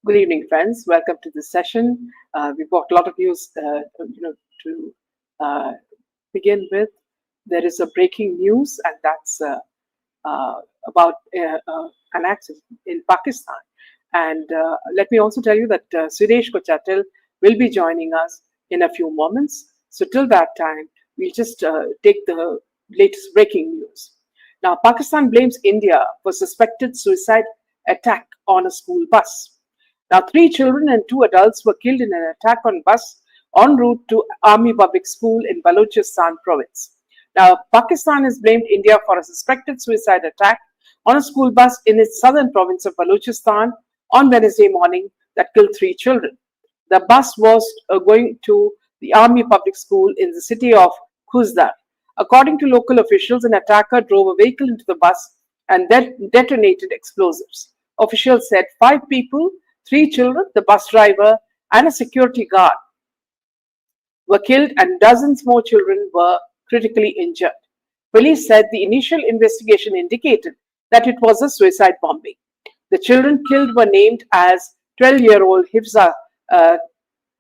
Good evening, friends. Welcome to this session. We've got a lot of news, to uh, begin with. There is a breaking news, and that's about an accident in Pakistan. And let me also tell you that Suresh Kochattil will be joining us in a few moments. So till that time, we'll just take the latest breaking news. Now, Pakistan blames India for suspected suicide attack on a school bus. Now, three children and two adults were killed in an attack on bus en route to Army Public School in Balochistan province. Now, Pakistan has blamed India for a suspected suicide attack on a school bus in its southern province of Balochistan on Wednesday morning that killed three children. The bus was going to the Army Public School in the city of Khuzdar. According to local officials, an attacker drove a vehicle into the bus and then detonated explosives. Officials said five people, three children, the bus driver, and a security guard were killed and dozens more children were critically injured. Police said the initial investigation indicated that it was a suicide bombing. The children killed were named as 12-year-old Hifza uh,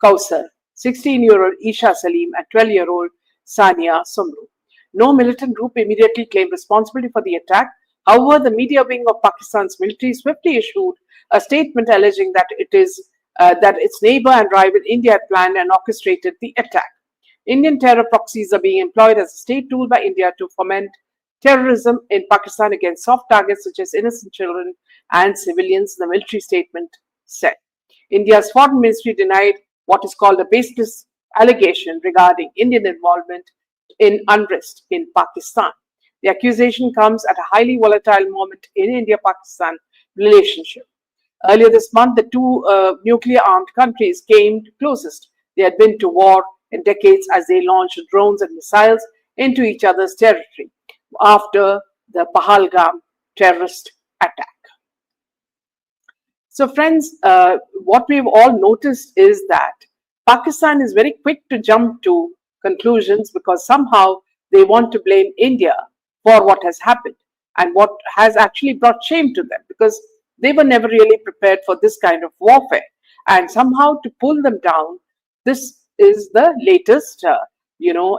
Kausar, 16-year-old Isha Salim, and 12-year-old Sania Sumru. No militant group immediately claimed responsibility for the attack. However, the media wing of Pakistan's military swiftly issued a statement alleging that its neighbor and rival India had planned and orchestrated the attack. Indian terror proxies are being employed as a state tool by India to foment terrorism in Pakistan against soft targets such as innocent children and civilians, the military statement said. India's foreign ministry denied what is called a baseless allegation regarding Indian involvement in unrest in Pakistan. The accusation comes at a highly volatile moment in India Pakistan relationship. Earlier this month, the two nuclear armed countries came closest they had been to war in decades as they launched drones and missiles into each other's territory after the Pahalgam terrorist attack. So, friends, what we've all noticed is that Pakistan is very quick to jump to conclusions because somehow they want to blame India for what has happened and what has actually brought shame to them because they were never really prepared for this kind of warfare. And somehow to pull them down, this is the latest,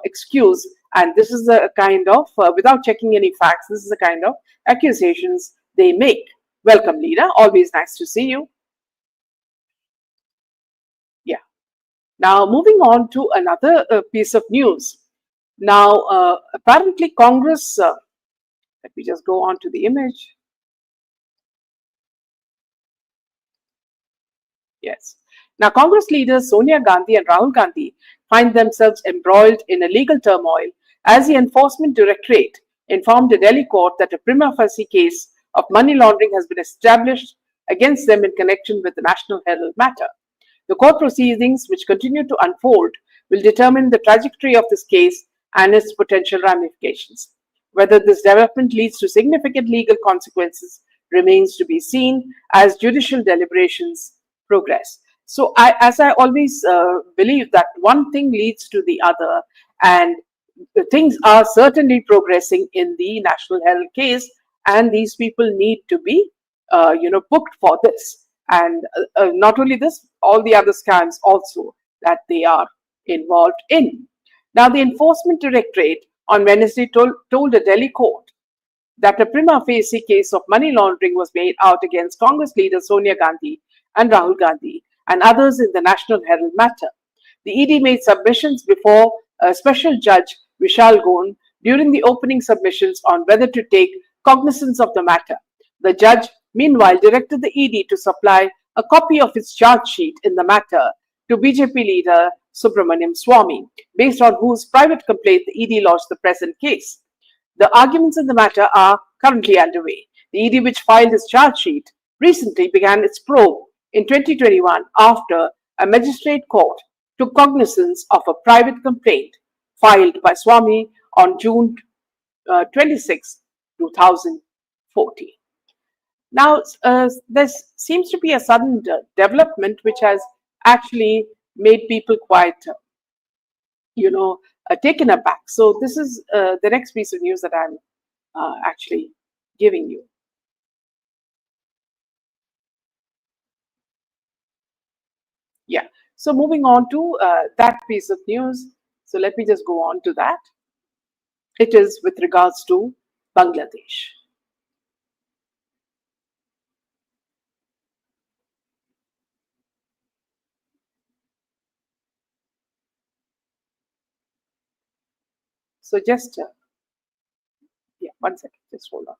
excuse. And this is the kind of, without checking any facts, this is the kind of accusations they make. Welcome, Leela. Always nice to see you. Yeah. Now, moving on to another piece of news. Now, apparently, Congress, let me just go on to the image. Yes. Now, Congress leaders Sonia Gandhi and Rahul Gandhi find themselves embroiled in a legal turmoil as the Enforcement Directorate informed the Delhi court that a prima facie case of money laundering has been established against them in connection with the National Herald matter. The court proceedings, which continue to unfold, will determine the trajectory of this case and its potential ramifications. Whether this development leads to significant legal consequences remains to be seen as judicial deliberations progress. So, as I always believe that one thing leads to the other, and things are certainly progressing in the National Herald case, and these people need to be, booked for this. And not only this, all the other scams also that they are involved in. Now, the Enforcement Directorate on Wednesday told a Delhi court that a prima facie case of money laundering was made out against Congress leaders Sonia Gandhi and Rahul Gandhi and others in the National Herald matter. The ED made submissions before a special judge Vishal Gon during the opening submissions on whether to take cognizance of the matter. The judge, meanwhile, directed the ED to supply a copy of its charge sheet in the matter to BJP leader Subramaniam Swamy, based on whose private complaint the ED lodged the present case. The arguments in the matter are currently underway. The ED, which filed its charge sheet, recently began its probe in 2021 after a magistrate court took cognizance of a private complaint filed by Swamy on June 26, 2014. Now, there seems to be a sudden development which has actually made people quite, taken aback. So, this is the next piece of news that I'm actually giving you. Yeah. So moving on to that piece of news. So let me just go on to that. It is with regards to Bangladesh. So just yeah, one second, just hold on.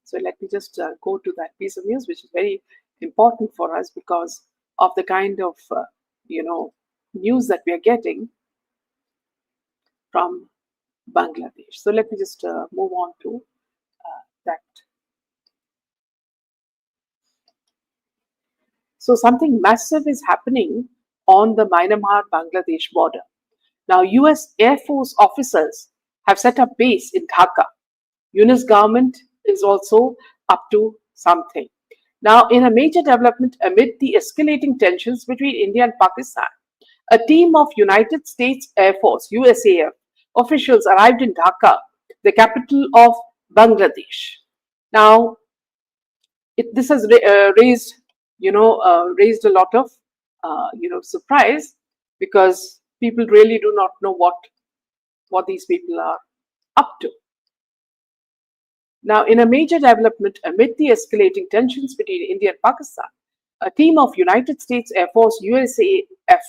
So let me just go to that piece of news, which is very important for us because of the kind of you know news that we are getting from Bangladesh. So let me just move on to that. So something massive is happening on the Myanmar-Bangladesh border. Now, US Air Force officers have set up base in Dhaka. UNIS government is also up to something. Now, in a major development amid the escalating tensions between India and Pakistan, a team of United States Air Force (USAF) officials arrived in Dhaka, the capital of Bangladesh. Now, this has raised, raised a lot of, surprise because people really do not know what these people are up to. Now, in a major development amid the escalating tensions between India and Pakistan, a team of United States Air Force USAF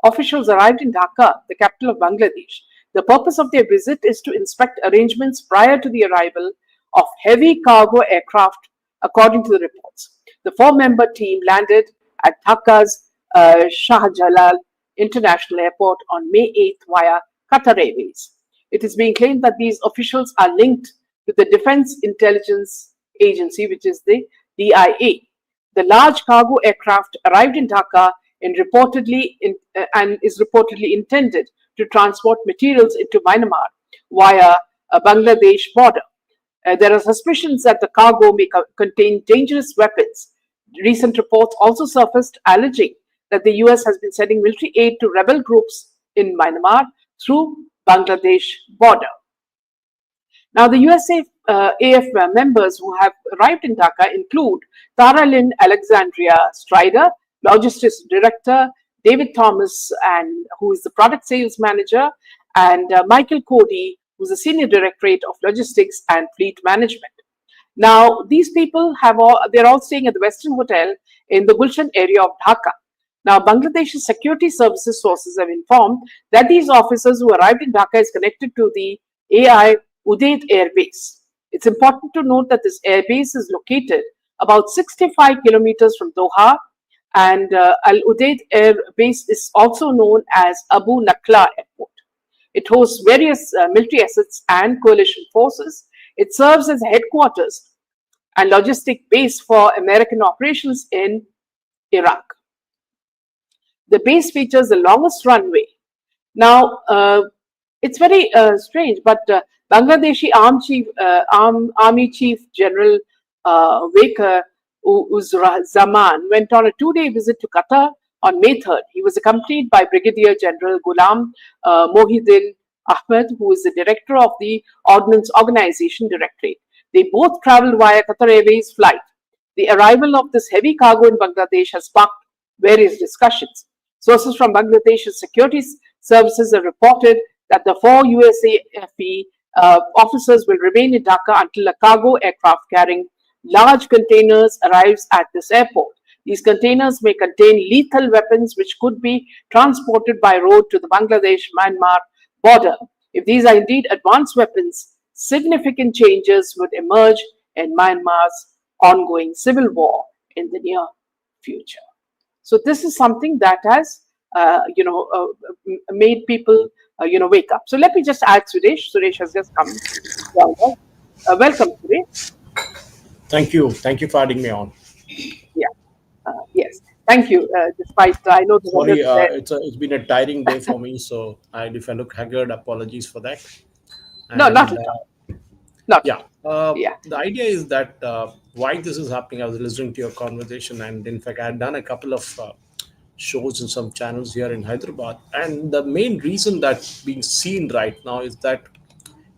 officials arrived in Dhaka, the capital of Bangladesh. The purpose of their visit is to inspect arrangements prior to the arrival of heavy cargo aircraft, according to the reports. The four-member team landed at Dhaka's Shah Jalal International Airport on May 8th via Qatar Airways. It is being claimed that these officials are linked with the Defense Intelligence Agency, which is the DIA. The large cargo aircraft arrived in Dhaka and is reportedly intended to transport materials into Myanmar via a Bangladesh border. There are suspicions that the cargo may contain dangerous weapons. Recent reports also surfaced alleging that the US has been sending military aid to rebel groups in Myanmar through Bangladesh border. Now, the AF members who have arrived in Dhaka include Tara Lynn Alexandria Strider, Logistics Director, David Thomas, and who is the Product Sales Manager, and Michael Cody, who's the Senior Directorate of Logistics and Fleet Management. Now, these people they're all staying at the Western Hotel in the Gulshan area of Dhaka. Now, Bangladesh's security services sources have informed that these officers who arrived in Dhaka is connected to the AI Udaid Air Base. It's important to note that this air base is located about 65 kilometers from Doha, and Al Udaid Air Base is also known as Abu Nakla Airport. It hosts various military assets and coalition forces. It serves as headquarters and logistic base for American operations in Iraq. The base features the longest runway. Now, it's very strange, but Bangladeshi Army Chief General Waker Zaman went on a two-day visit to Qatar on May 3rd. He was accompanied by Brigadier General Ghulam Mohidin Ahmed, who is the director of the Ordnance Organization Directorate. They both traveled via Qatar Airways flight. The arrival of this heavy cargo in Bangladesh has sparked various discussions. Sources from Bangladesh's security services have reported that the four USAFE officers will remain in Dhaka until a cargo aircraft carrying large containers arrives at this airport. These containers may contain lethal weapons which could be transported by road to the Bangladesh-Myanmar border. If these are indeed advanced weapons, significant changes would emerge in Myanmar's ongoing civil war in the near future. So this is something that has, made people, wake up. So let me just add Suresh. Suresh has just come. Welcome, Suresh. Thank you for adding me on. Yeah. Yes. Thank you. Despite I know the weather Sorry, there. it's been a tiring day for me, so if I look haggard, apologies for that. No, not And at all. Not at yeah, all. Yeah. the idea is that why this is happening. I was listening to your conversation, and in fact, I had done a couple of shows in some channels here in Hyderabad, and the main reason that's being seen right now is that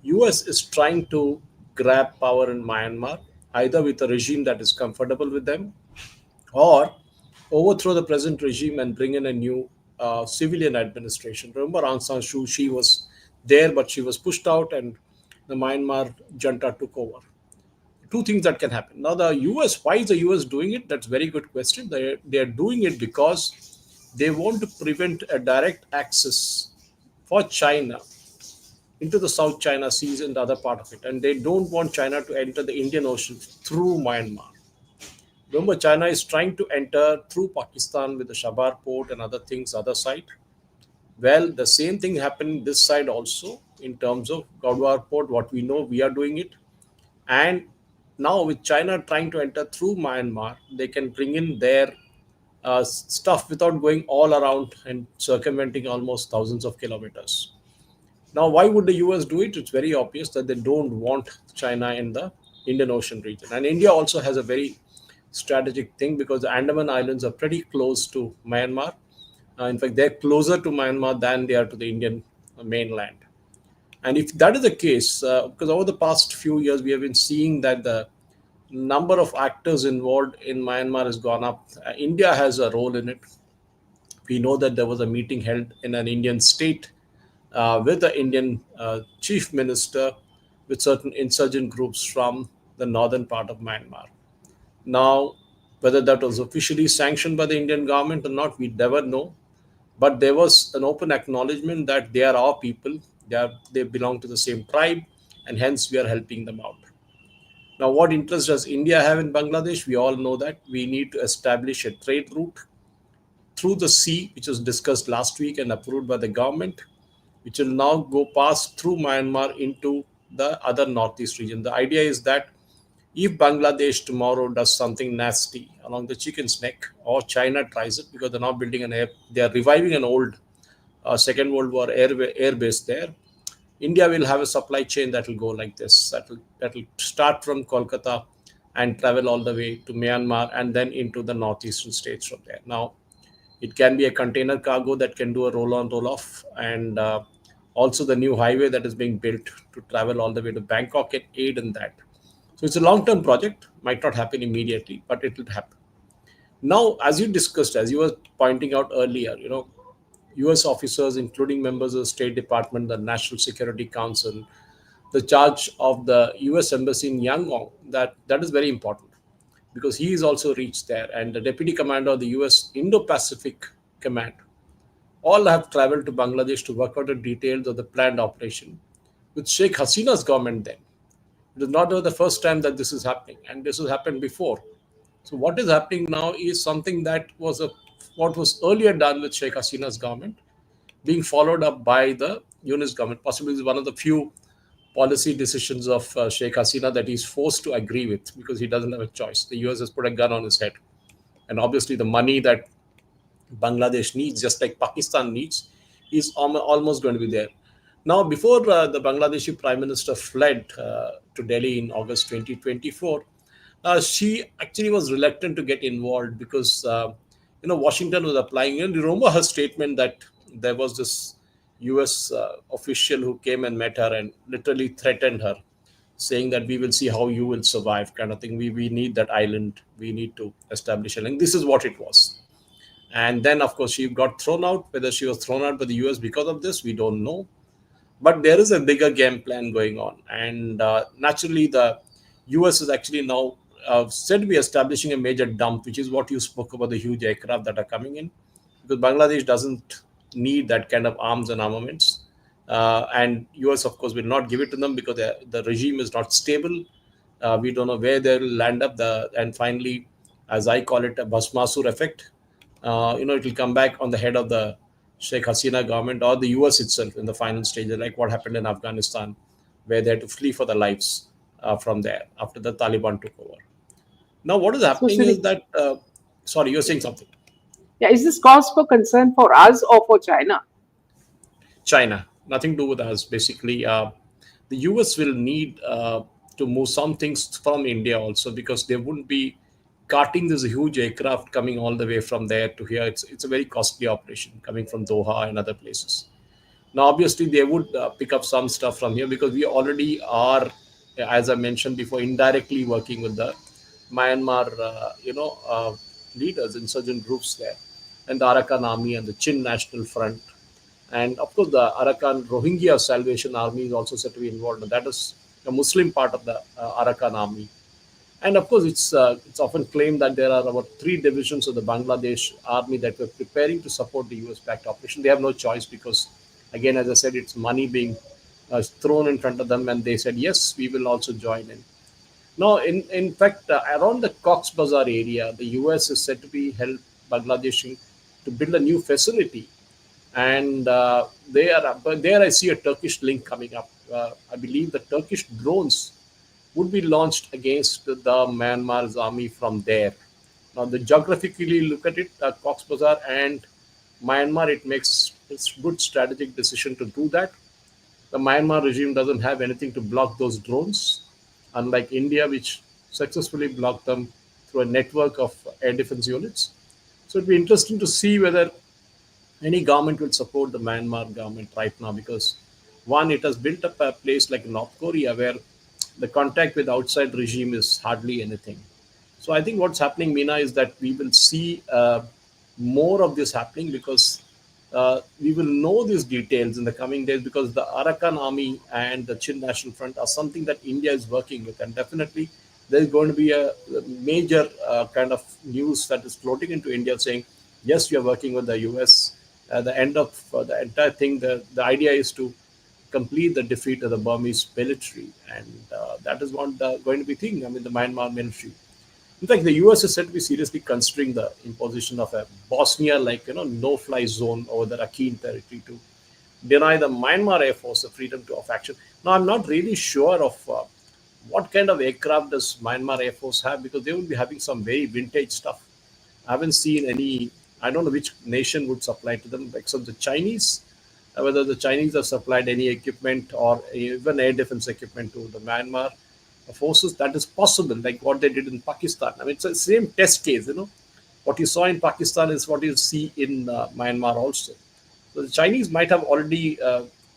US is trying to grab power in Myanmar, either with a regime that is comfortable with them, or overthrow the present regime and bring in a new civilian administration. Remember, Aung San Suu Kyi was there, but she was pushed out, and the Myanmar junta took over. Two things that can happen. Now, the US, why is the US doing it? That's a very good question. They are doing it because they want to prevent a direct access for China into the South China Seas and the other part of it. And they don't want China to enter the Indian Ocean through Myanmar. Remember, China is trying to enter through Pakistan with the Shabar port and other things, other side. Well, the same thing happened this side also in terms of Godwar port. What we know, we are doing it. And now, with China trying to enter through Myanmar, they can bring in their stuff without going all around and circumventing almost thousands of kilometers. Now, why would the US do it? It's very obvious that they don't want China in the Indian Ocean region. And India also has a very strategic thing because the Andaman Islands are pretty close to Myanmar. In fact, they're closer to Myanmar than they are to the Indian mainland. And if that is the case, because over the past few years, we have been seeing that the number of actors involved in Myanmar has gone up. India has a role in it. We know that there was a meeting held in an Indian state with the Indian chief minister with certain insurgent groups from the northern part of Myanmar. Now, whether that was officially sanctioned by the Indian government or not, we never know. But there was an open acknowledgement that they are our people, they belong to the same tribe, and hence we are helping them out. Now, what interest does India have in Bangladesh? We all know that we need to establish a trade route through the sea, which was discussed last week and approved by the government, which will now go past through Myanmar into the other northeast region. The idea is that if Bangladesh tomorrow does something nasty along the chicken's neck, or China tries it because they're now building they are reviving an old Second World War air base there. India will have a supply chain that will go like this. That will start from Kolkata and travel all the way to Myanmar and then into the northeastern states from there. Now, it can be a container cargo that can do a roll on, roll off, and also the new highway that is being built to travel all the way to Bangkok can aid in that. So it's a long term project, might not happen immediately, but it will happen. Now, as you discussed, as you were pointing out earlier, US officers, including members of the State Department, the National Security Council, the charge of the US Embassy in Yangon, that is very important because he is also reached there, and the Deputy Commander of the US Indo-Pacific Command all have traveled to Bangladesh to work out the details of the planned operation with Sheikh Hasina's government then. It is not the first time that this is happening, and this has happened before. So what is happening now is something that was what was earlier done with Sheikh Hasina's government, being followed up by the Yunus government. Possibly is one of the few policy decisions of Sheikh Hasina that he's forced to agree with because he doesn't have a choice. The US has put a gun on his head, and obviously the money that Bangladesh needs, just like Pakistan needs, is almost going to be there. Now, before the Bangladeshi Prime Minister fled to Delhi in August 2024, she actually was reluctant to get involved because Washington was applying. And remember her statement that there was this U.S. Official who came and met her and literally threatened her, saying that we will see how you will survive, kind of thing. We need that island. We need to establish a link. This is what it was. And then, of course, she got thrown out. Whether she was thrown out by the US because of this, we don't know. But there is a bigger game plan going on. And naturally, the US is actually now said to be establishing a major dump, which is what you spoke about, the huge aircraft that are coming in. Because Bangladesh doesn't need that kind of arms and armaments. And US, of course, will not give it to them because the regime is not stable. We don't know where they'll land up. And finally, as I call it, a Basmasur effect. It will come back on the head of the Sheikh Hasina government or the US itself in the final stage, like what happened in Afghanistan, where they had to flee for their lives from there after the Taliban took over. Now, what is So, happening is Suresh, that, sorry, you're saying something. yeah, is this cause for concern for us or for China? China, nothing to do with us. Basically, the US will need to move some things from India also because they wouldn't be carting this huge aircraft coming all the way from there to here. It's a very costly operation coming from Doha and other places. Now, obviously, they would pick up some stuff from here because we already are as I mentioned before, indirectly working with the Myanmar, leaders, insurgent groups there, and the Arakan Army and the Chin National Front, and of course the Arakan Rohingya Salvation Army is also said to be involved. That is a Muslim part of the Arakan Army. And of course, it's often claimed that there are about three divisions of the Bangladesh army that were preparing to support the US-backed operation. They have no choice because, again, as I said, it's money being thrown in front of them, and they said yes, we will also join in. Now, in fact, around the Cox Bazar area, the US is said to be help Bangladesh to build a new facility, and but there I see a Turkish link coming up. I believe the Turkish drones would be launched against the Myanmar's army from there. Now, the geographically look at it, Cox Bazar and Myanmar, it makes it's good strategic decision to do that. The Myanmar regime doesn't have anything to block those drones, unlike India, which successfully blocked them through a network of air defense units. So it'd be interesting to see whether any government will support the Myanmar government right now because one, it has built up a place like North Korea where the contact with outside regime is hardly anything. So I think what's happening, Meena, is that we will see more of this happening because we will know these details in the coming days because the Arakan Army and the Chin National Front are something that India is working with, and definitely there's going to be a major kind of news that is floating into India saying, yes, we are working with the US. The end of the entire thing, the idea is to complete the defeat of the Burmese military, and that is what going to be thinking. I mean, the Myanmar military. In fact, the US is said to be seriously considering the imposition of a Bosnia-like, no-fly zone over the Rakhine territory to deny the Myanmar Air Force the freedom of action. Now, I'm not really sure of what kind of aircraft does Myanmar Air Force have because they will be having some very vintage stuff. I haven't seen any. I don't know which nation would supply to them except the Chinese. Whether the Chinese have supplied any equipment or even air defense equipment to the Myanmar forces, that is possible, like what they did in Pakistan. I mean, it's the same test case. What you saw in Pakistan is what you see in Myanmar also. So the Chinese might have already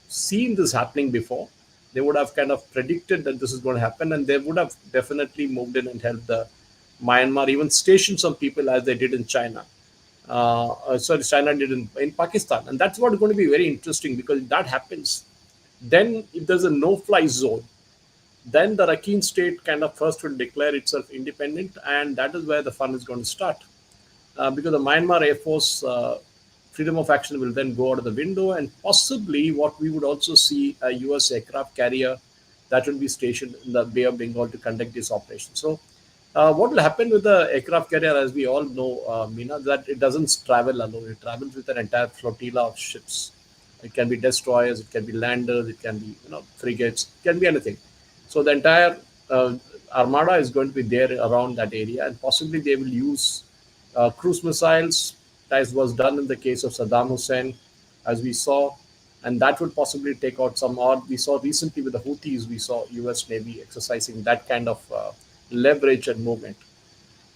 seen this happening before. They would have kind of predicted that this is going to happen, and they would have definitely moved in and helped the Myanmar, even stationed some people as they did in China. Sorry, China did in Pakistan, and that's what is going to be very interesting because if that happens, then if there's a no-fly zone, then the Rakhine state kind of first will declare itself independent, and that is where the fun is going to start. Because the Myanmar Air Force freedom of action will then go out of the window, and possibly what we would also see a US aircraft carrier that will be stationed in the Bay of Bengal to conduct this operation. So, what will happen with the aircraft carrier, as we all know, Meena, that it doesn't travel alone. It travels with an entire flotilla of ships. It can be destroyers, it can be landers, it can be frigates, it can be anything. So the entire armada is going to be there around that area, and possibly they will use cruise missiles, as was done in the case of Saddam Hussein, as we saw, and that would possibly take out some. Or we saw recently with the Houthis, we saw U.S. Navy exercising that kind of leverage and movement.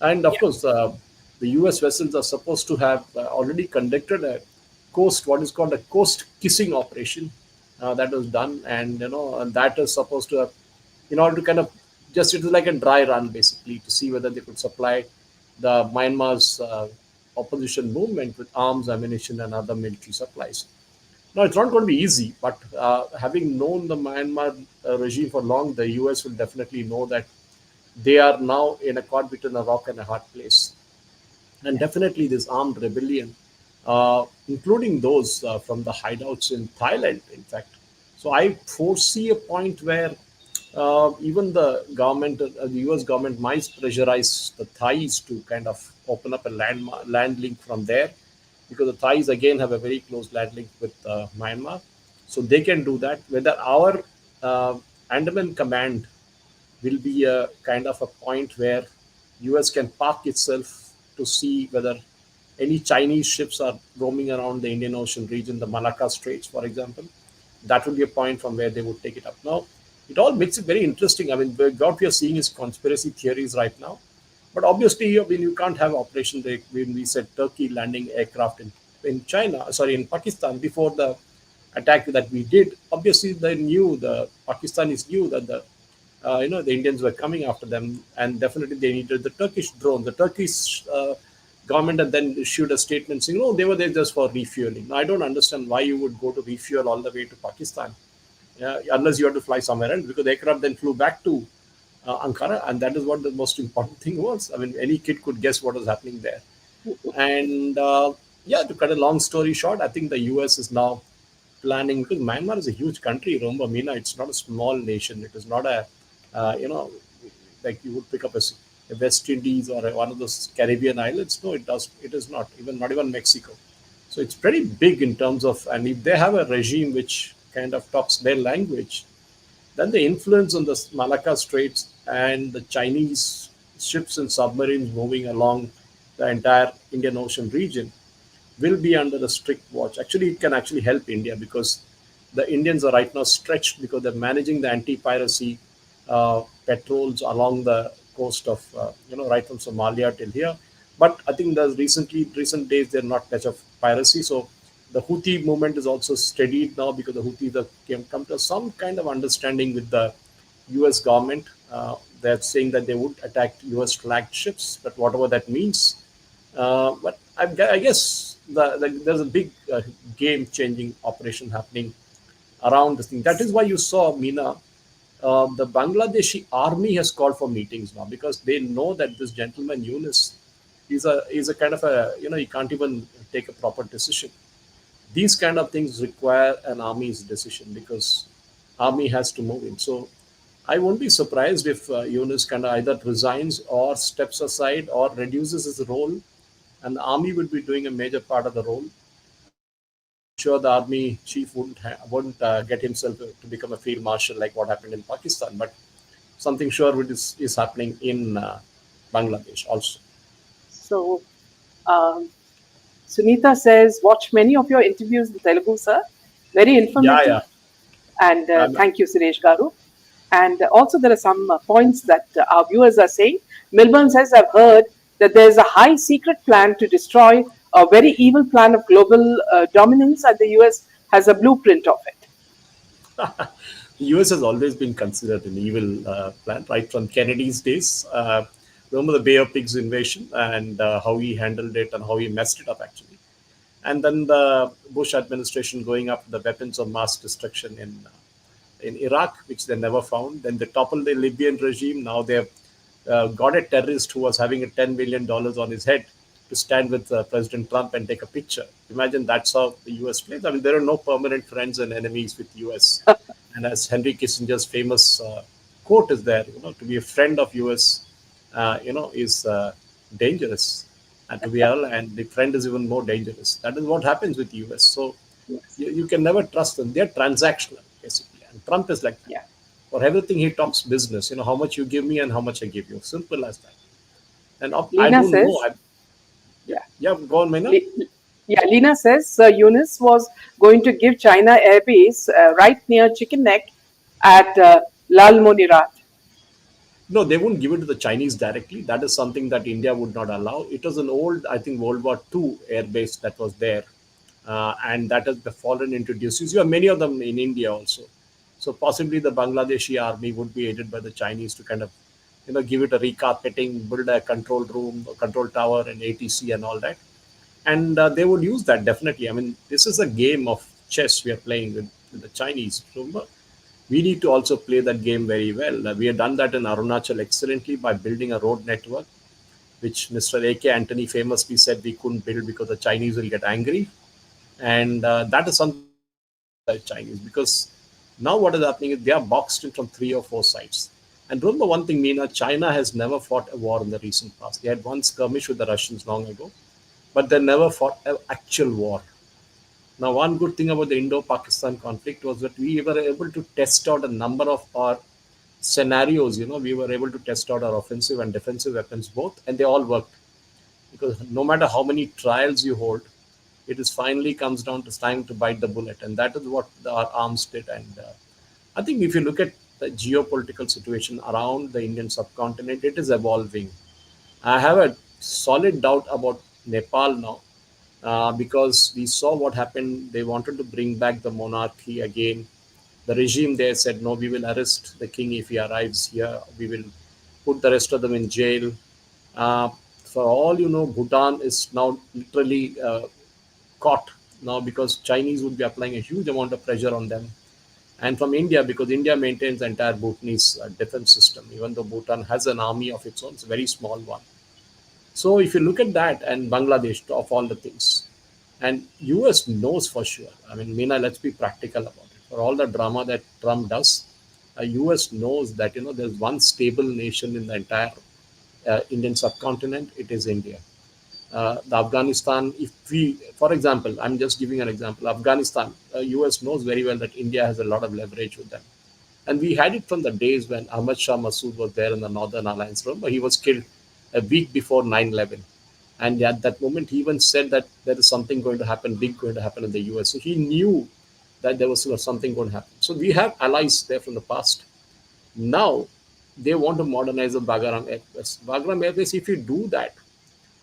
And of Yeah. course, the U.S. vessels are supposed to have already conducted a what is called a coast kissing operation that was done, and and that is supposed to have, in order to kind of just it is like a dry run basically to see whether they could supply the Myanmar's opposition movement with arms, ammunition, and other military supplies. Now, it's not going to be easy, but having known the Myanmar regime for long, the US will definitely know that they are now in a caught between a rock and a hard place. And definitely this armed rebellion, including those from the hideouts in Thailand, in fact. So I foresee a point where even the government, the US government, might pressurize the Thais to kind of open up a land link from there, because the Thais again have a very close land link with Myanmar. So they can do that. Whether our Andaman Command will be a kind of a point where US can park itself to see whether any Chinese ships are roaming around the Indian Ocean region, the Malacca Straits, for example. That will be a point from where they would take it up. Now, it all makes it very interesting. I mean, what we are seeing is conspiracy theories right now. But obviously, I mean, you can't have operation like when we said Turkey landing aircraft in China, sorry, in Pakistan before the attack that we did. Obviously, they knew, the Pakistanis knew that the the Indians were coming after them, and definitely they needed the Turkish drone. The Turkish government and then issued a statement saying, "No, they were there just for refueling." Now, I don't understand why you would go to refuel all the way to Pakistan, unless you had to fly somewhere else, because the aircraft then flew back to Ankara, and that is what the most important thing was. I mean, any kid could guess what was happening there. And yeah, to cut a long story short, I think the US is now planning, because Myanmar is a huge country. Remember, Mina, it's not a small nation. It is not a, you know, like you would pick up a West Indies or one of those Caribbean islands. No, it does. It is not even Mexico. So it's pretty big in terms of, and if they have a regime which kind of talks their language, then the influence on the Malacca Straits and the Chinese ships and submarines moving along the entire Indian Ocean region will be under a strict watch. Actually, it can actually help India, because the Indians are right now stretched because they're managing the anti-piracy patrols along the coast of, right from Somalia till here. But I think the recent days, they're not much of piracy. So the Houthi movement is also steadied now, because the Houthis have come to some kind of understanding with the U.S. government. They're saying that they would attack U.S. flagged ships, but whatever that means. But I guess there's a big game-changing operation happening around this thing. That is why you saw, Meena, the Bangladeshi army has called for meetings now, because they know that this gentleman Yunus is a kind of a, you can't even take a proper decision. These kind of things require an army's decision, because army has to move in. So I won't be surprised if Yunus kind of either resigns or steps aside or reduces his role, and the army would be doing a major part of the role. I'm sure the army chief wouldn't get himself to become a field marshal like what happened in Pakistan, but something sure is happening in Bangladesh also. So, um, Sunita says, watch many of your interviews in Telugu, sir. Very Yeah, informative. yeah. And Um, thank you, Suresh Garu. And also, there are some points that our viewers are saying. Milburn says, I've heard that there's a high secret plan to destroy a very evil plan of global dominance, and the US has a blueprint of it. the US has always been considered an evil plan, right from Kennedy's days. Remember the Bay of Pigs invasion and how he handled it and how he messed it up, actually. And then the Bush administration going after the weapons of mass destruction in Iraq, which they never found. Then they toppled the Libyan regime. Now they've got a terrorist who was having a $10 million on his head to stand with President Trump and take a picture. Imagine that's how the US plays. I mean, there are no permanent friends and enemies with US. And as Henry Kissinger's famous quote is there, to be a friend of US, is dangerous. And to be and the friend is even more dangerous. That is what happens with US. So Yes. you can never trust them. They're transactional, basically. And Trump is like that. Yeah. For everything, he talks business. How much you give me and how much I give you. Simple as that. And I Lena don't know. says, Yeah, yeah. yeah. Go on, Maina. Yeah, Lena says Sir Yunus was going to give China airbase right near Chicken Neck at Lal Monirat. No, they won't give it to the Chinese directly. That is something that India would not allow. It was an old, I think, World War II airbase that was there, and that has fallen into disuse. You have many of them in India also. So possibly the Bangladeshi army would be aided by the Chinese to kind of, give it a recarpeting, build a control room, a control tower, and ATC and all that. And they would use that definitely. I mean, this is a game of chess we are playing with the Chinese. Remember, we need to also play that game very well. We have done that in Arunachal excellently by building a road network, which Mr. A.K. Antony famously said we couldn't build because the Chinese will get angry. And that is something we need to play with the Chinese, because now what is happening is they are boxed in from 3 or 4 sides. And remember one thing, Meena, China has never fought a war in the recent past. They had one skirmish with the Russians long ago, but they never fought an actual war. Now, one good thing about the Indo-Pakistan conflict was that we were able to test out a number of our scenarios. We were able to test out our offensive and defensive weapons both, and they all worked. Because no matter how many trials you hold, it is finally comes down to time to bite the bullet, and that is what our arms did. And I think if you look at the geopolitical situation around the Indian subcontinent, it is evolving. I have a solid doubt about Nepal now, because we saw what happened. They wanted to bring back the monarchy again, The regime there said, no, we will arrest the king if he arrives here. We will put the rest of them in jail. Uh, for all you know, Bhutan is now literally caught now because Chinese would be applying a huge amount of pressure on them. And from India, because India maintains the entire Bhutanese defense system, even though Bhutan has an army of its own, it's a very small one. So if you look at that and Bangladesh, of all the things, and US knows for sure. I mean, Meena, let's be practical about it. For all the drama that Trump does, US knows that there's one stable nation in the entire Indian subcontinent. It is India. The Afghanistan, if we, for example, I'm just giving an example. Afghanistan, US knows very well that India has a lot of leverage with them. And we had it from the days when Ahmad Shah Massoud was there in the Northern Alliance. Remember, he was killed a week before 9/11. And at that moment, he even said that there is something going to happen, big going to happen in the US. So he knew that there was something going to happen. So we have allies there from the past. Now, they want to modernize the Bagram Air Base. Bagram Air Base, if you do that,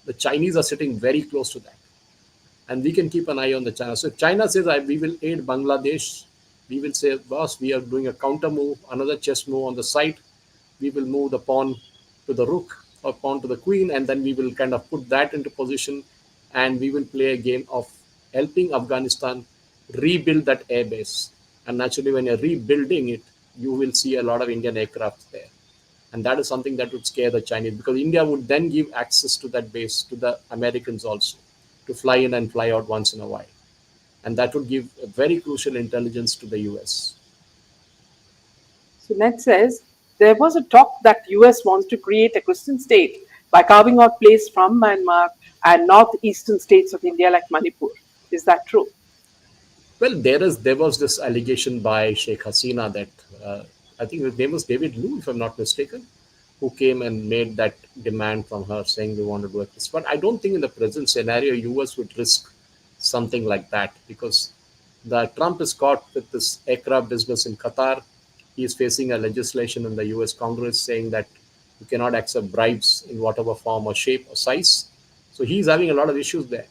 the Chinese are sitting very close to that, and we can keep an eye on the China. So if China says we will aid Bangladesh, we will say, boss, we are doing a counter move, another chess move on the side. We will move the pawn to the rook or pawn to the queen, and then we will kind of put that into position, and we will play a game of helping Afghanistan rebuild that air base. And naturally, when you're rebuilding it, you will see a lot of Indian aircraft there. And that is something that would scare the Chinese because India would then give access to that base to the Americans also to fly in and fly out once in a while. And that would give a very crucial intelligence to the US. So Ned says there was a talk that US wants to create a Christian state by carving out place from Myanmar and northeastern states of India like Manipur. Is that true? Well, there was this allegation by Sheikh Hasina that I think his name was David Liu, if I'm not mistaken, who came and made that demand from her, saying we want to do this. But I don't think in the present scenario, US would risk something like that because the Trump is caught with this aircraft business in Qatar. He is facing a legislation in the US Congress saying that you cannot accept bribes in whatever form or shape or size. So he's having a lot of issues there.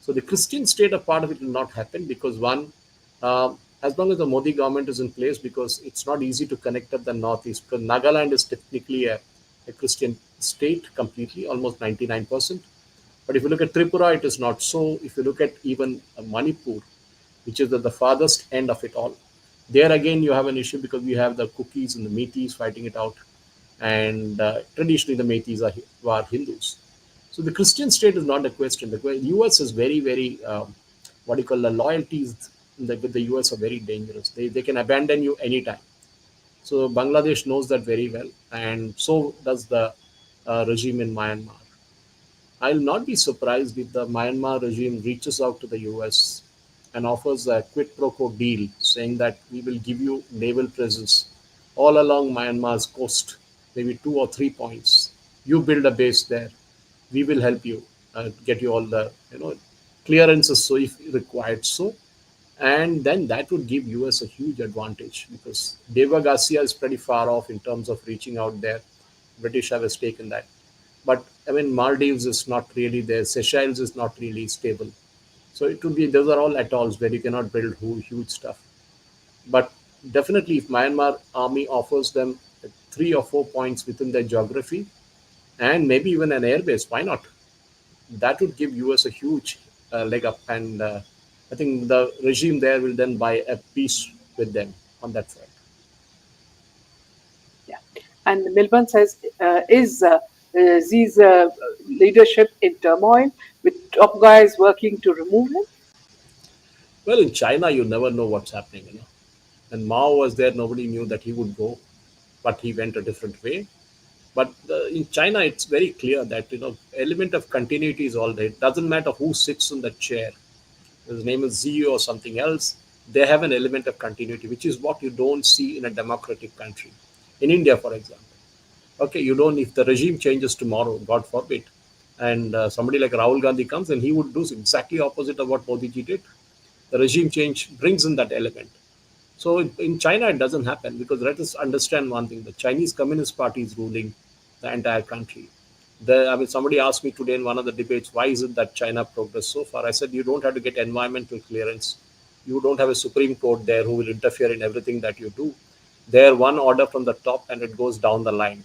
So the Christian state of part of it will not happen because one, as long as the Modi government is in place, because it's not easy to connect up the northeast. Because Nagaland is technically a Christian state completely, almost 99%. But if you look at Tripura, it is not so. If you look at even Manipur, which is at the farthest end of it all, there again you have an issue because we have the Cookies and the Metis fighting it out, and traditionally the Metis are Hindus. So the Christian state is not a question. The US is very, very, what do you call the loyalties with the US are very dangerous. They can abandon you anytime. So Bangladesh knows that very well, and so does the regime in Myanmar. I'll not be surprised if the Myanmar regime reaches out to the US and offers a quid pro quo deal saying that we will give you naval presence all along Myanmar's coast, maybe 2 or 3 points. You build a base there. We will help you get you all the clearances so if required so. And then that would give US a huge advantage because Deva Garcia is pretty far off in terms of reaching out there. British have a stake in that. But I mean, Maldives is not really there. Seychelles is not really stable. So it would be, those are all atolls where you cannot build huge stuff. But definitely, if Myanmar army offers them 3 or 4 points within their geography and maybe even an airbase, why not? That would give US a huge leg up. And I think the regime there will then buy a peace with them on that front. Yeah. And Milburn says, is Xi's leadership in turmoil with top guys working to remove him? Well, in China, you never know what's happening. And Mao was there, nobody knew that he would go, but he went a different way. But in China, it's very clear that element of continuity is all there. It doesn't matter who sits in the chair. His name is Zio or something else. They have an element of continuity, which is what you don't see in a democratic country. In India, for example, okay, you don't. If the regime changes tomorrow, God forbid, and somebody like Rahul Gandhi comes and he would do exactly opposite of what Modi ji did. The regime change brings in that element. So in China, it doesn't happen because let us understand one thing: the Chinese Communist Party is ruling the entire country. I mean, somebody asked me today in one of the debates, why is it that China progressed so far? I said, you don't have to get environmental clearance. You don't have a Supreme Court there who will interfere in everything that you do. There, one order from the top and it goes down the line.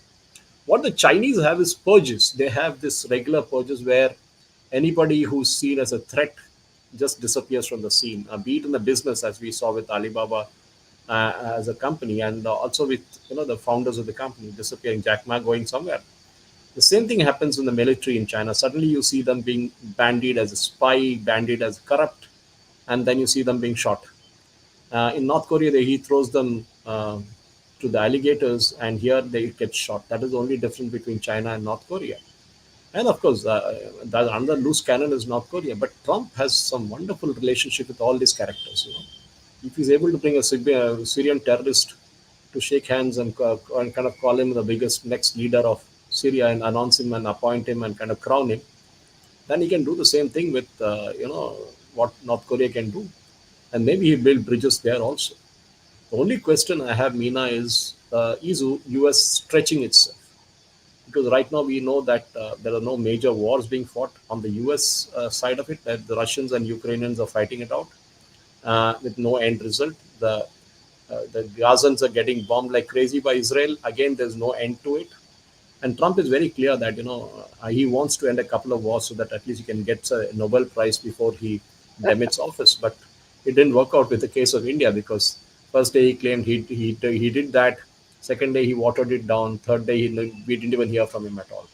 What the Chinese have is purges. They have this regular purges where anybody who's seen as a threat just disappears from the scene, be it in the business, as we saw with Alibaba as a company, and also with the founders of the company disappearing, Jack Ma going somewhere. The same thing happens in the military in China. Suddenly, you see them being bandied as a spy, bandied as corrupt, and then you see them being shot. In North Korea, he throws them to the alligators, and here they get shot. That is the only difference between China and North Korea. And of course, the another loose cannon is North Korea. But Trump has some wonderful relationship with all these characters. If he's able to bring a Syrian terrorist to shake hands and kind of call him the biggest next leader of Syria and announce him and appoint him and kind of crown him, then he can do the same thing with what North Korea can do, and maybe he build bridges there also. The only question I have, Meena, is US stretching itself? Because right now we know that there are no major wars being fought on the US side of it. That the Russians and Ukrainians are fighting it out with no end result. The Gazans are getting bombed like crazy by Israel. Again, there's no end to it. And Trump is very clear that he wants to end a couple of wars so that at least he can get a Nobel Prize before he demits office. But it didn't work out with the case of India, because first day he claimed he did that. Second day he watered it down. Third day we didn't even hear from him at all.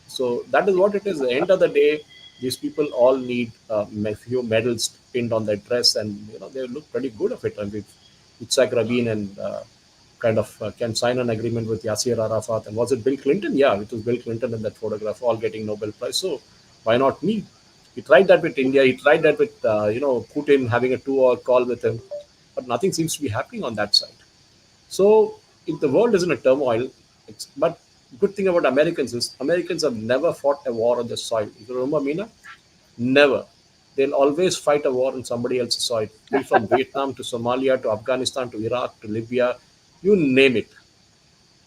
So that is what it is. At the end of the day, these people all need a few medals pinned on their dress, and they look pretty good of it. And with Itzhak Rabin and kind of can sign an agreement with Yasser Arafat, and was it Bill Clinton? Yeah, it was Bill Clinton in that photograph, all getting Nobel Prize. So why not me? He tried that with India. He tried that with Putin, having a 2 hour call with him, but nothing seems to be happening on that side. So if the world is in a turmoil, but good thing about Americans is Americans have never fought a war on the soil. You remember, Meena? Never. They'll always fight a war on somebody else's soil. Be from Vietnam to Somalia to Afghanistan to Iraq to Libya, you name it.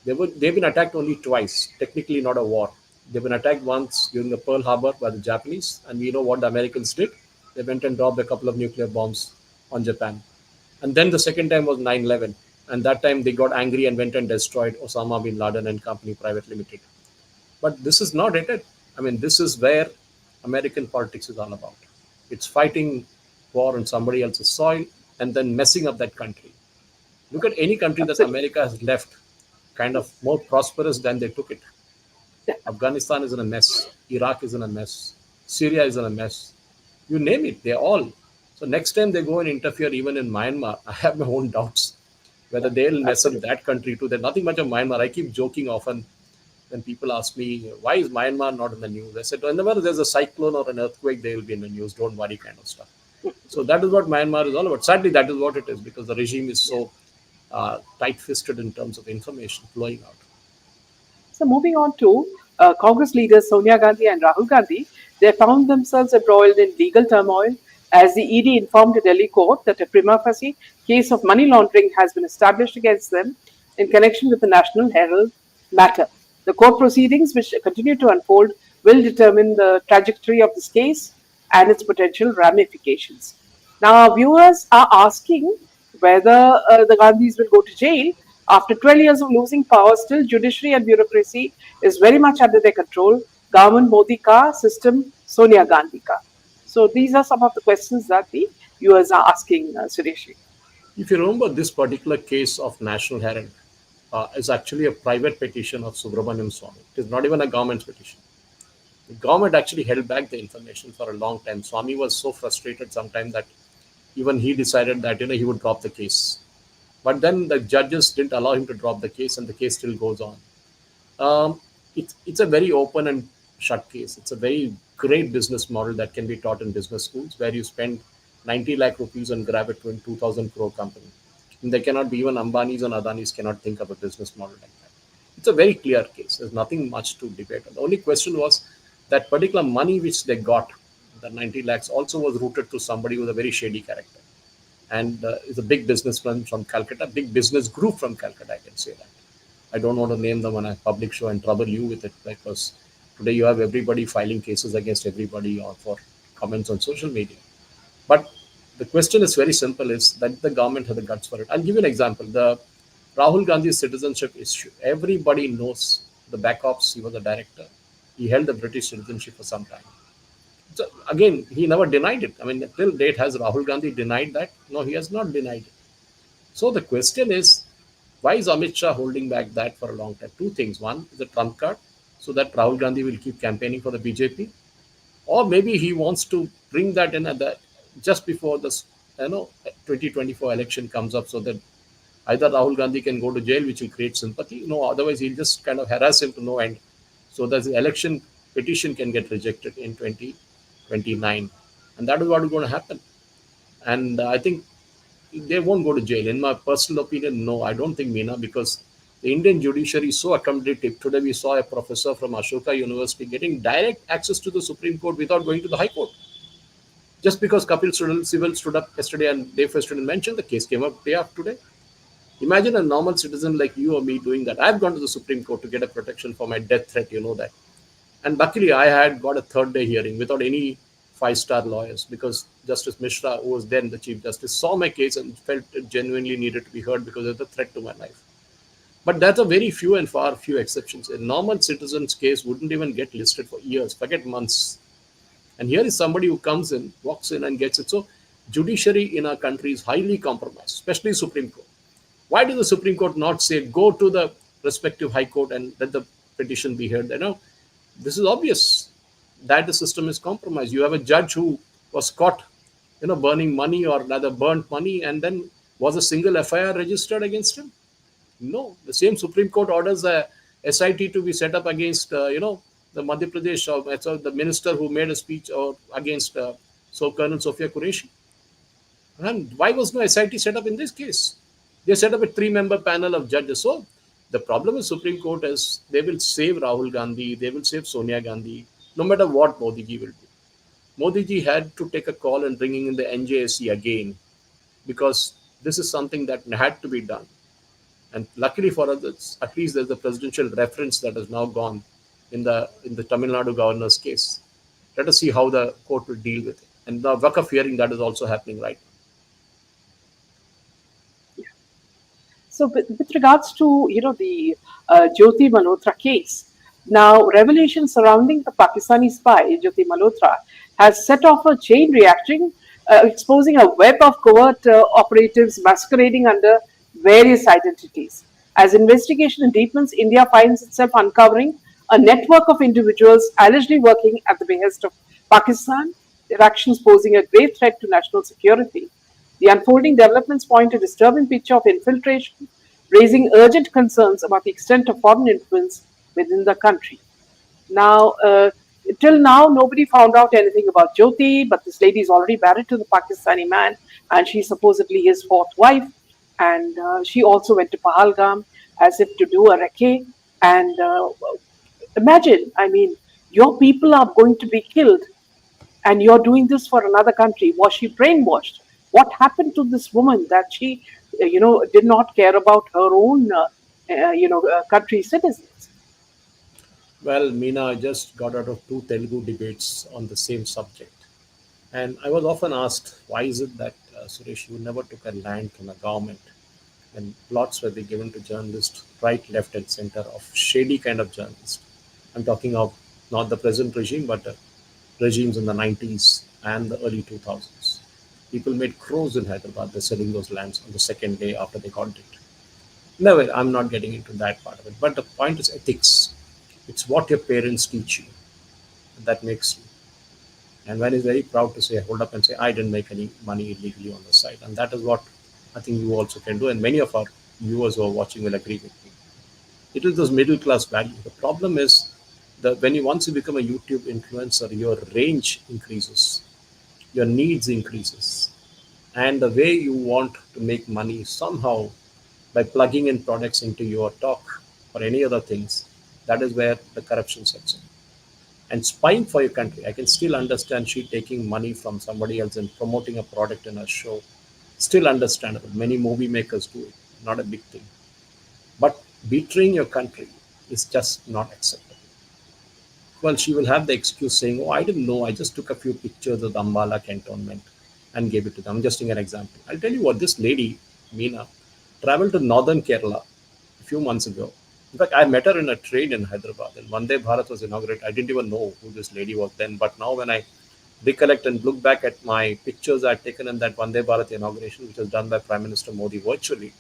They've been attacked only twice. Technically, not a war. They've been attacked once during the Pearl Harbor by the Japanese, and we know what the Americans did. They went and dropped a couple of nuclear bombs on Japan. And then the second time was 9/11, and that time they got angry and went and destroyed Osama bin Laden and Company Private Limited. But this is not it. I mean, this is where American politics is all about. It's fighting war on somebody else's soil and then messing up that country. Look at any country that Absolutely. America has left kind of more prosperous than they took it. Afghanistan is in a mess. Iraq is in a mess. Syria is in a mess. You name it, they're all. So next time they go and interfere even in Myanmar, I have my own doubts whether they'll mess up Absolutely. that country too. There's nothing much of Myanmar. I keep joking often when people ask me, why is Myanmar not in the news? I said, whenever there's a cyclone or an earthquake, they will be in the news. Don't worry, kind of stuff. So that is what Myanmar is all about. Sadly, that is what it is, because the regime is Yeah. so tight-fisted in terms of information flowing out. So moving on to Congress leaders Sonia Gandhi and Rahul Gandhi, they found themselves embroiled in legal turmoil as the ED informed the Delhi court that a prima facie case of money laundering has been established against them in connection with the National Herald matter. The court proceedings, which continue to unfold, will determine the trajectory of this case and its potential ramifications. Now, our viewers are asking whether the Gandhis will go to jail. After 12 years of losing power, still judiciary and bureaucracy is very much under their control. Government Modi ka, system Sonia Gandhi ka. So these are some of the questions that the viewers are asking, Suresh. If you remember, this particular case of National Herald is actually a private petition of Subramaniam Swamy. It is not even a government petition. The government actually held back the information for a long time. Swamy was so frustrated sometime that even he decided that he would drop the case. But then the judges didn't allow him to drop the case, and the case still goes on. It's a very open and shut case. It's a very great business model that can be taught in business schools, where you spend 90 lakh rupees and grab it to a 2,000 crore company. And they cannot be, even Ambanis and Adanis cannot think of a business model like that. It's a very clear case. There's nothing much to debate on. The only question was that particular money which they got, the 90 lakhs, also was routed to somebody with a very shady character, and is a big businessman from Calcutta, big business group from Calcutta, I can say that. I don't want to name them on a public show and trouble you with it, because today you have everybody filing cases against everybody or for comments on social media. But The question is very simple: is that the government had the guts for it? I'll give you an example. The Rahul Gandhi citizenship issue. Everybody knows the back ops. He was a director. He held the British citizenship for some time. So again, he never denied it. I mean, till date, has Rahul Gandhi denied that? No, he has not denied it. So the question is, why is Amit Shah holding back that for a long time? Two things. One is the trump card, so that Rahul Gandhi will keep campaigning for the BJP, or maybe he wants to bring that in at the just before this, 2024 election comes up, so that either Rahul Gandhi can go to jail, which will create sympathy. No, otherwise he'll just kind of harass him to no end, so that the election petition can get rejected in 2029, and that is what is going to happen. And I think they won't go to jail. In my personal opinion, no, I don't think, Meena, because the Indian judiciary is so accommodative. Today we saw a professor from Ashoka University getting direct access to the Supreme Court without going to the High Court. Just because Civil stood up yesterday and day first and mentioned, the case came up day after today. Imagine a normal citizen like you or me doing that. I've gone to the Supreme Court to get a protection for my death threat, you know that. And luckily, I had got a third day hearing without any five-star lawyers, because Justice Mishra, who was then the Chief Justice, saw my case and felt it genuinely needed to be heard because of the threat to my life. But that's a very few and far few exceptions. A normal citizen's case wouldn't even get listed for years, forget months. And here is somebody who comes in, walks in, and gets it. So, judiciary in our country is highly compromised, especially Supreme Court. Why does the Supreme Court not say go to the respective High Court and let the petition be heard? This is obvious that the system is compromised. You have a judge who was caught, burning money, or rather burnt money, and then was a single FIR registered against him? No. The same Supreme Court orders a SIT to be set up against, the Madhya Pradesh, or the minister who made a speech or against Colonel Sophia Qureshi. And why was no SIT set up in this case? They set up a three-member panel of judges. So the problem with Supreme Court is they will save Rahul Gandhi, they will save Sonia Gandhi, no matter what Modi ji will do. Modi ji had to take a call and bringing in the NJSC again, because this is something that had to be done. And luckily for us, at least there's a presidential reference that has now gone in the Tamil Nadu governor's case. Let us see how the court will deal with it. And the Wakaf hearing that is also happening right now. So, with regards to the Joti Malotra case, now revelations surrounding the Pakistani spy Joti Malotra has set off a chain reaction, exposing a web of covert operatives masquerading under various identities. As investigation deepens, India finds itself uncovering a network of individuals allegedly working at the behest of Pakistan, their actions posing a grave threat to national security. The unfolding developments point to a disturbing picture of infiltration, raising urgent concerns about the extent of foreign influence within the country. Now, till now, nobody found out anything about Jyoti, but this lady is already married to the Pakistani man, and she's supposedly his fourth wife. And she also went to Pahalgam as if to do a recce. And imagine, I mean, your people are going to be killed, and you're doing this for another country. Was she brainwashed? What happened to this woman that she, did not care about her own, country citizens? Well, Meena, I just got out of two Telugu debates on the same subject. And I was often asked, why is it that, Suresh, you never took a land from the government? And plots were being given to journalists, right, left, and center, of shady kind of journalists. I'm talking of not the present regime, but regimes in the 90s and the early 2000s. People made crores in Hyderabad. They're selling those lands on the second day after they got it. Never, I'm not getting into that part of it. But the point is ethics. It's what your parents teach you that makes you. And one is very proud to say, hold up and say, I didn't make any money illegally on the side. And that is what I think you also can do. And many of our viewers who are watching will agree with me. It is those middle class values. The problem is that when you once you become a YouTube influencer, your range increases, your needs increases, and the way you want to make money somehow by plugging in products into your talk or any other things, that is where the corruption sets in. And spying for your country, I can still understand she taking money from somebody else and promoting a product in a show. Still understandable. Many movie makers do it. Not a big thing. But betraying your country is just not acceptable. Well, she will have the excuse saying, oh, I didn't know. I just took a few pictures of the Ambala cantonment. and gave it to them. I'm just giving an example. I'll tell you what, this lady, Meena, traveled to northern Kerala a few months ago. In fact, I met her in a train in Hyderabad, and Vande Bharat was inaugurated. I didn't even know who this lady was then, but now when I recollect and look back at my pictures I'd taken in that Vande Bharat inauguration, which was done by Prime Minister Modi virtually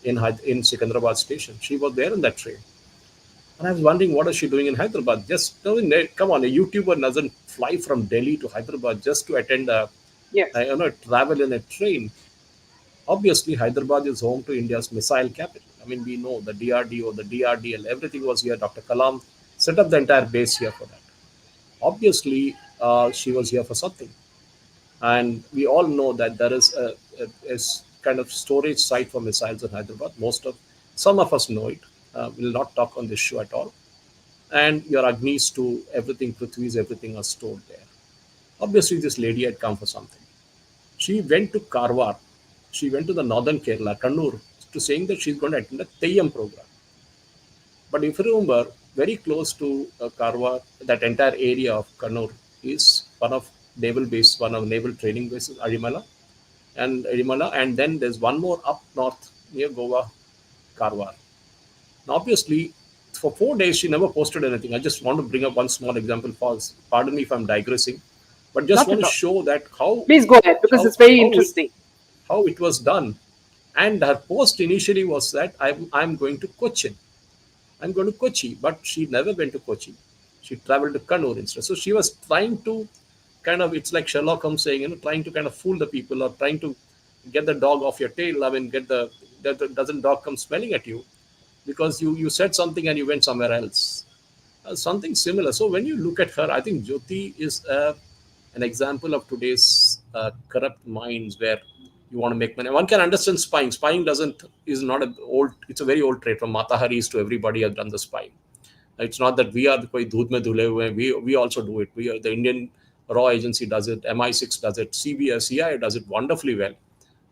in Secunderabad station, she was there in that train. And I was wondering, what is she doing in Hyderabad? Just come on, a YouTuber doesn't fly from Delhi to Hyderabad just to attend Yes. travel in a train. Obviously, Hyderabad is home to India's missile capital. I mean, we know the DRDO, the DRDL, everything was here. Dr. Kalam set up the entire base here for that. Obviously, she was here for something. And we all know that there is a kind of storage site for missiles in Hyderabad. Some of us know it. We'll not talk on this show at all. And your Agnis to everything, Prithvis, everything are stored there. Obviously, this lady had come for something. She went to Karwar. She went to the northern Kerala, Kannur, to saying that she's going to attend a Teyyam program. But if you remember, very close to Karwar, that entire area of Kannur is one of naval base, one of naval training bases, Arimala, and then there's one more up north near Goa, Karwar. Now, obviously, for 4 days she never posted anything. I just want to bring up one small example. Pardon me if I'm digressing, but just Not want at to all. show that how Please go ahead because how it's very how it interesting. how it was done. And her post initially was that I'm going to Cochin. I'm going to Kochi, but she never went to Kochi. She traveled to Kannur instead. So she was trying to kind of, it's like Sherlock Holmes saying, trying to kind of fool the people or trying to get the dog off your tail. I mean, doesn't dog come smelling at you because you said something and you went somewhere else. Something similar. So when you look at her, I think Jyoti is an example of today's corrupt minds where you want to make money. One can understand spying. Spying doesn't is not a old. It's a very old trait from Mata Haris to everybody has done the spying. It's not that we are the koi doodh mein dhule hue. We also do it. We are the Indian Raw Agency does it. MI6 does it. CBS, CIA does it wonderfully well.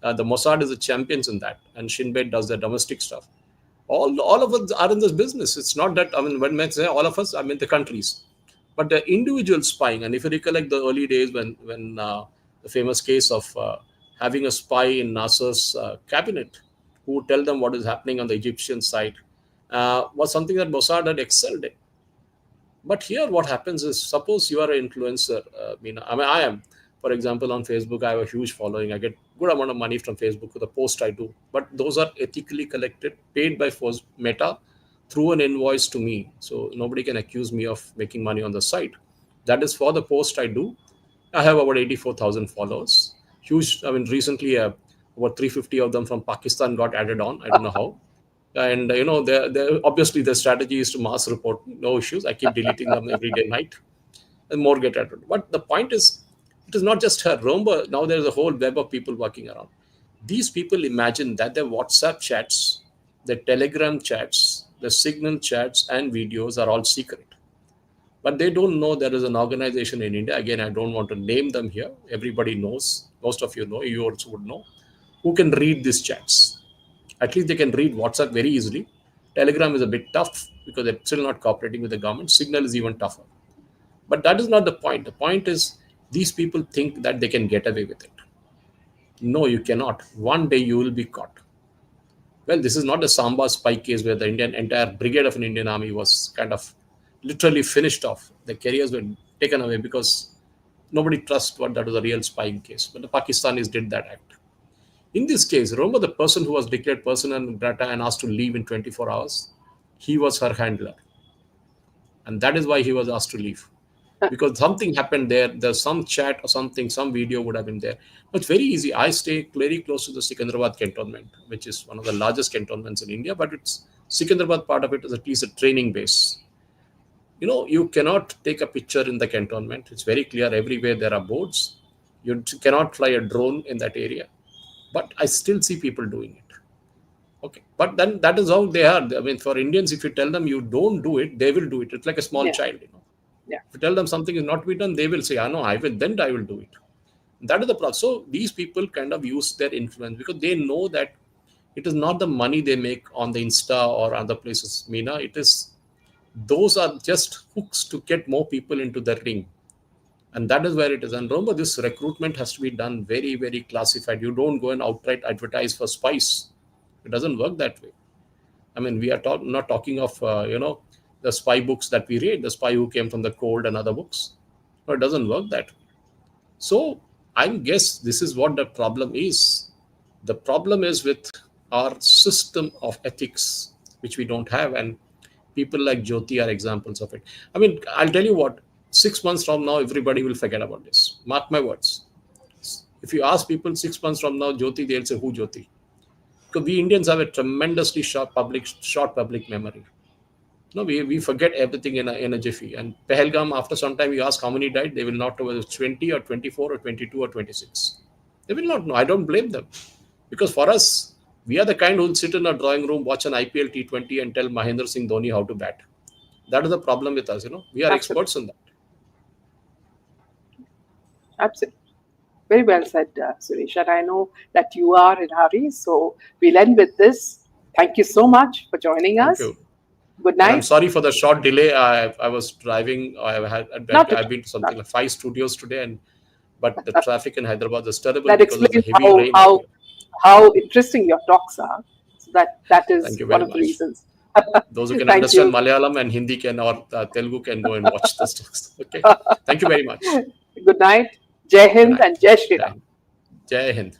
The Mossad is the champions in that, and Shin Bet does the domestic stuff. All of us are in this business. It's not that, I mean, when I say all of us, I mean the countries, but the individual spying. And if you recollect the early days when the famous case of having a spy in Nasser's cabinet who would tell them what is happening on the Egyptian side, was something that Mossad had excelled in. But here, what happens is, suppose you are an influencer. I am. For example, on Facebook, I have a huge following. I get good amount of money from Facebook for the post I do. But those are ethically collected, paid by Meta through an invoice to me. So nobody can accuse me of making money on the site. That is for the post I do. I have about 84,000 followers. Huge. I mean, recently, about 350 of them from Pakistan got added on. I don't know how. And they're obviously the strategy is to mass report. No issues. I keep deleting them every day night, and more get added. But the point is, it is not just her. Remember, now there's a whole web of people working around. These people imagine that their WhatsApp chats, their Telegram chats, the Signal chats, and videos are all secret. But they don't know there is an organization in India. Again, I don't want to name them here. Everybody knows. Most of you know. You also would know who can read these chats. At least they can read WhatsApp very easily. Telegram is a bit tough because they're still not cooperating with the government. Signal is even tougher. But that is not the point. The point is these people think that they can get away with it. No, you cannot. One day you will be caught. Well, this is not a Samba spy case where the Indian entire brigade of an Indian army was kind of literally finished off. The careers were taken away because nobody trusts what that was a real spying case. But the Pakistanis did that act. In this case, remember the person who was declared person and data and asked to leave in 24 hours? He was her handler. And that is why he was asked to leave. Because something happened there. There's some chat or something, some video would have been there. But it's very easy. I stay very close to the Secunderabad cantonment, which is one of the largest cantonments in India. But it's Secunderabad part of it is at least a training base. You cannot take a picture in the cantonment. It's very clear everywhere there are boards. You cannot fly a drone in that area. But I still see people doing it. Okay, but then that is how they are. I mean, for Indians, if you tell them you don't do it, they will do it. It's like a small Yeah. child. Yeah. If you tell them something is not to be done, they will say, "I know, I will." Then I will do it. That is the problem. So these people kind of use their influence because they know that it is not the money they make on the Insta or other places, Meena. It is those are just hooks to get more people into the ring. And that is where it is. And remember, this recruitment has to be done very, very classified. You don't go and outright advertise for spies. It doesn't work that way. I mean, we are not talking of the spy books that we read, the spy who came from the cold and other books. No, it doesn't work that way. So I guess this is what the problem is. The problem is with our system of ethics, which we don't have, and people like Jyoti are examples of it. I mean, I'll tell you what. 6 months from now, everybody will forget about this. Mark my words. If you ask people 6 months from now, Jyoti, they'll say, "Who Jyoti?" Because we Indians have a tremendously short public memory. No, we forget everything in a jiffy. And Pahalgam, after some time, you ask how many died, they will not know whether it's 20 or 24 or 22 or 26. They will not know. I don't blame them. Because for us, we are the kind who will sit in a drawing room, watch an IPL T20 and tell Mahendra Singh Dhoni how to bat. That is the problem with us, We are Absolutely. experts in that. Absolutely. Very well said, Suresh. And I know that you are in a hurry, so we'll end with this. Thank you so much for joining Thank us. you. Good And I'm night. sorry for the short delay. I was driving. Not at I've been to all. something like 5 studios today, but the traffic in Hyderabad is terrible That because of the explains heavy rain out here. how interesting your talks are. So that Thank is you one very of the much. reasons. Those who can Thank understand you. Malayalam and Hindi can or Telugu can go and watch the stocks. Okay. Thank you very much. Good night. Jai Good Hind night. and Jai Shri Jai Ram. Hind. Jai Hind.